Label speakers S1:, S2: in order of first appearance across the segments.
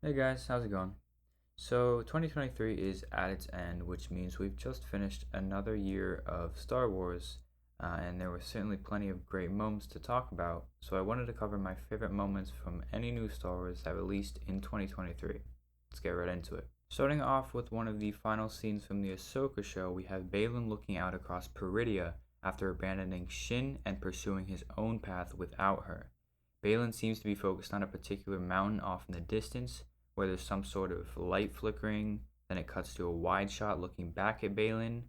S1: Hey guys, how's it going? So, 2023 is at its end, which means we've just finished another year of Star Wars, and there were certainly plenty of great moments to talk about. So, I wanted to cover my favorite moments from any new Star Wars that released in 2023. Let's get right into it. Starting off with one of the final scenes from the Ahsoka show, we have Balin looking out across Peridia after abandoning Shin and pursuing his own path without her. Balin seems to be focused on a particular mountain off in the distance where there's some sort of light flickering. Then it cuts to a wide shot looking back at Balin,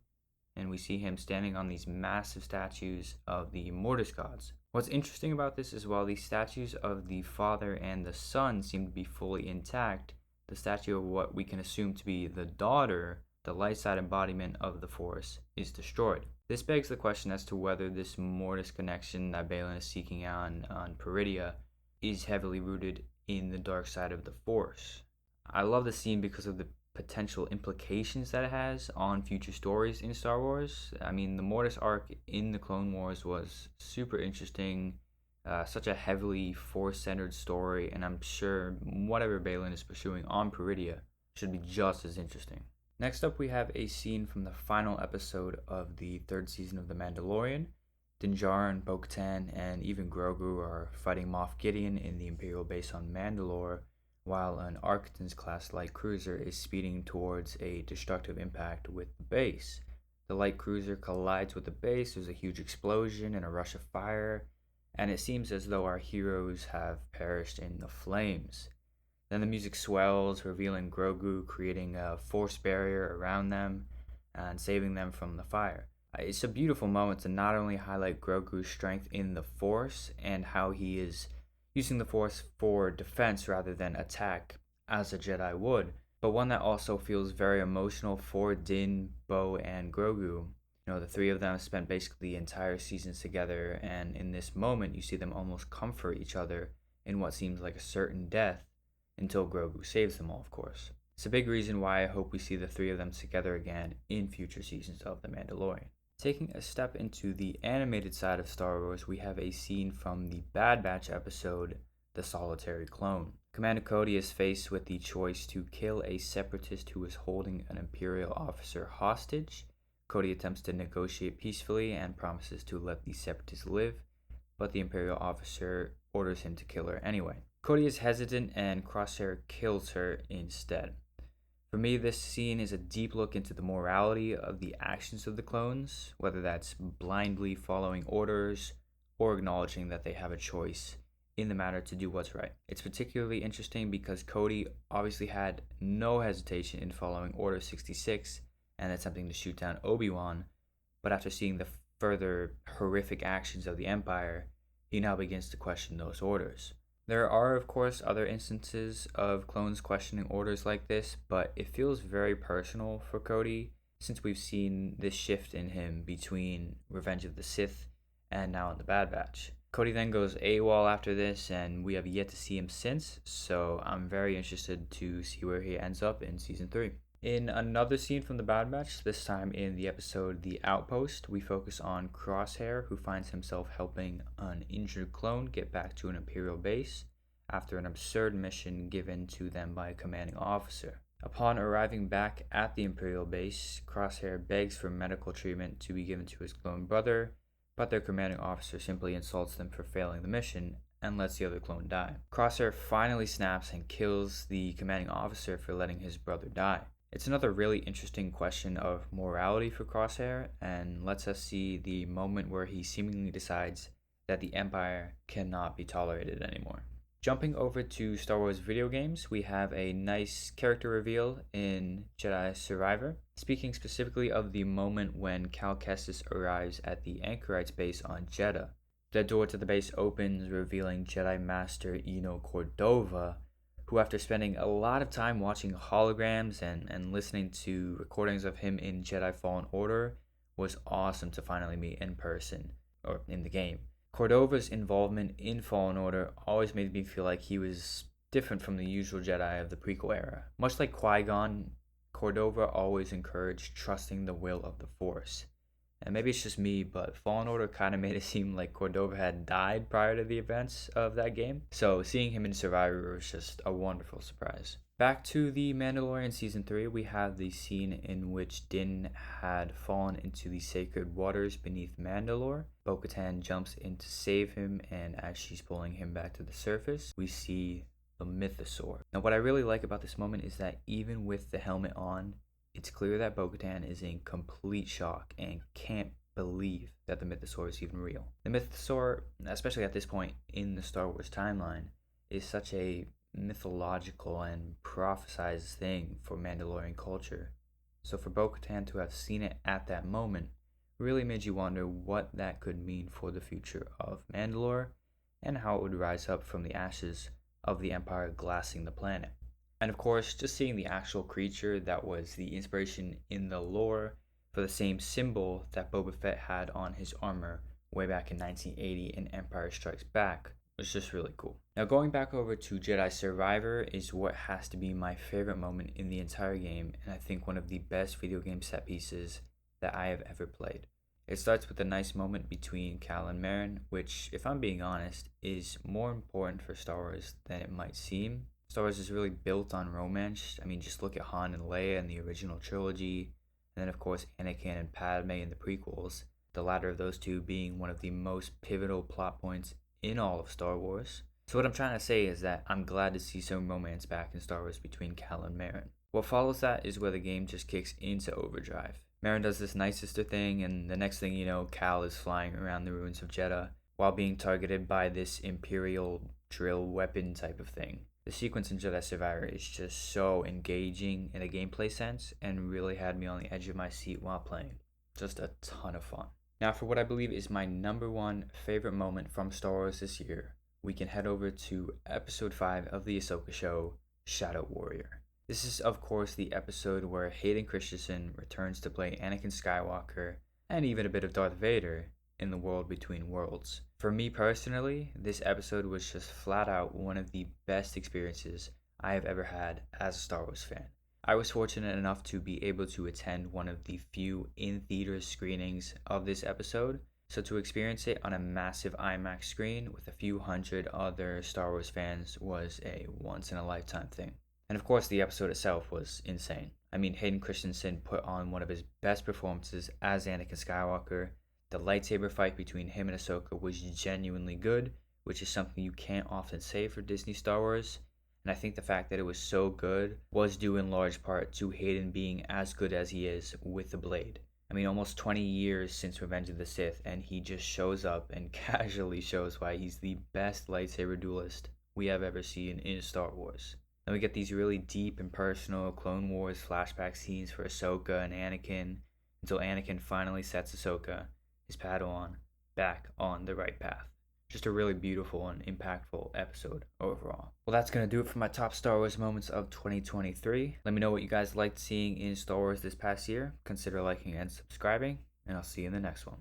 S1: and we see him standing on these massive statues of the Mortis gods. What's interesting about this is while these statues of the father and the son seem to be fully intact, the statue of what we can assume to be the daughter, the light side embodiment of the Force, is destroyed. This begs the question as to whether this Mortis connection that Balin is seeking on Peridia is heavily rooted in the dark side of the Force. I love the scene because of the potential implications that it has on future stories in Star Wars. I mean, the Mortis arc in the Clone Wars was super interesting, such a heavily Force centered story, and I'm sure whatever Balin is pursuing on Peridia should be just as interesting. Next up, we have a scene from the final episode of the third season of The Mandalorian. Din Djarin, Bo-Katan, and even Grogu are fighting Moff Gideon in the Imperial base on Mandalore, while an Architects-class light cruiser is speeding towards a destructive impact with the base. The light cruiser collides with the base, there's a huge explosion and a rush of fire, and it seems as though our heroes have perished in the flames. Then the music swells, revealing Grogu creating a force barrier around them and saving them from the fire. It's a beautiful moment to not only highlight Grogu's strength in the Force and how he is using the Force for defense rather than attack as a Jedi would, but one that also feels very emotional for Din, Bo, and Grogu. The three of them spent basically the entire seasons together, and in this moment, you see them almost comfort each other in what seems like a certain death until Grogu saves them all, of course. It's a big reason why I hope we see the three of them together again in future seasons of The Mandalorian. Taking a step into the animated side of Star Wars, we have a scene from the Bad Batch episode, The Solitary Clone. Commander Cody is faced with the choice to kill a separatist who is holding an Imperial officer hostage. Cody attempts to negotiate peacefully and promises to let the separatist live, but the Imperial officer orders him to kill her anyway. Cody is hesitant and Crosshair kills her instead. For me, this scene is a deep look into the morality of the actions of the clones, whether that's blindly following orders or acknowledging that they have a choice in the matter to do what's right. It's particularly interesting because Cody obviously had no hesitation in following Order 66 and attempting to shoot down Obi-Wan, but after seeing the further horrific actions of the Empire, he now begins to question those orders. There are, of course, other instances of clones questioning orders like this, but it feels very personal for Cody since we've seen this shift in him between Revenge of the Sith and now in the Bad Batch. Cody then goes AWOL after this, and we have yet to see him since, so I'm very interested to see where he ends up in Season 3. In another scene from the Bad Batch, this time in the episode The Outpost, we focus on Crosshair, who finds himself helping an injured clone get back to an Imperial base after an absurd mission given to them by a commanding officer. Upon arriving back at the Imperial base, Crosshair begs for medical treatment to be given to his clone brother, but their commanding officer simply insults them for failing the mission and lets the other clone die. Crosshair finally snaps and kills the commanding officer for letting his brother die. It's another really interesting question of morality for Crosshair and lets us see the moment where he seemingly decides that the Empire cannot be tolerated anymore. Jumping over to Star Wars video games, we have a nice character reveal in Jedi Survivor. Speaking specifically of the moment when Cal Kestis arrives at the Anchorites base on Jedha. The door to the base opens, revealing Jedi Master Eno Cordova, who after spending a lot of time watching holograms and listening to recordings of him in Jedi Fallen Order, was awesome to finally meet in person, or in the game. Cordova's involvement in Fallen Order always made me feel like he was different from the usual Jedi of the prequel era. Much like Qui-Gon, Cordova always encouraged trusting the will of the Force. And maybe it's just me, but Fallen Order kind of made it seem like Cordova had died prior to the events of that game. So seeing him in Survivor was just a wonderful surprise. Back to The Mandalorian Season 3, we have the scene in which Din had fallen into the sacred waters beneath Mandalore. Bo-Katan jumps in to save him, and as she's pulling him back to the surface, we see the Mythosaur. Now, what I really like about this moment is that even with the helmet on, it's clear that Bo-Katan is in complete shock and can't believe that the Mythosaur is even real. The Mythosaur, especially at this point in the Star Wars timeline, is such a mythological and prophesized thing for Mandalorian culture. So for Bo-Katan to have seen it at that moment really made you wonder what that could mean for the future of Mandalore and how it would rise up from the ashes of the Empire glassing the planet. And of course, just seeing the actual creature that was the inspiration in the lore for the same symbol that Boba Fett had on his armor way back in 1980 in Empire Strikes Back was just really cool. Now, going back over to Jedi Survivor is what has to be my favorite moment in the entire game, and I think one of the best video game set pieces that I have ever played. It starts with a nice moment between Cal and Merrin, which, if I'm being honest, is more important for Star Wars than it might seem. Star Wars is really built on romance. I mean, just look at Han and Leia in the original trilogy, and then of course Anakin and Padme in the prequels, the latter of those two being one of the most pivotal plot points in all of Star Wars. So what I'm trying to say is that I'm glad to see some romance back in Star Wars between Cal and Merrin. What follows that is where the game just kicks into overdrive. Merrin does this nice sister thing, and the next thing you know, Cal is flying around the ruins of Jeddah while being targeted by this Imperial drill weapon type of thing. The sequence in Jedi Survivor is just so engaging in a gameplay sense and really had me on the edge of my seat while playing. Just a ton of fun. Now, for what I believe is my number one favorite moment from Star Wars this year, we can head over to episode 5 of the Ahsoka show, Shadow Warrior. This is, of course, the episode where Hayden Christensen returns to play Anakin Skywalker and even a bit of Darth Vader in the world between worlds. For me personally, this episode was just flat out one of the best experiences I have ever had as a Star Wars fan. I was fortunate enough to be able to attend one of the few in-theater screenings of this episode, so to experience it on a massive IMAX screen with a few hundred other Star Wars fans was a once-in-a-lifetime thing. And of course, the episode itself was insane. I mean, Hayden Christensen put on one of his best performances as Anakin Skywalker. The lightsaber fight between him and Ahsoka was genuinely good, which is something you can't often say for Disney Star Wars. And I think the fact that it was so good was due in large part to Hayden being as good as he is with the blade. I mean, almost 20 years since Revenge of the Sith, and he just shows up and casually shows why he's the best lightsaber duelist we have ever seen in Star Wars. And we get these really deep and personal Clone Wars flashback scenes for Ahsoka and Anakin until Anakin finally sets Ahsoka, his Padawan, back on the right path. Just a really beautiful and impactful episode overall. Well, that's going to do it for my top Star Wars moments of 2023. Let me know what you guys liked seeing in Star Wars this past year. Consider liking and subscribing, and I'll see you in the next one.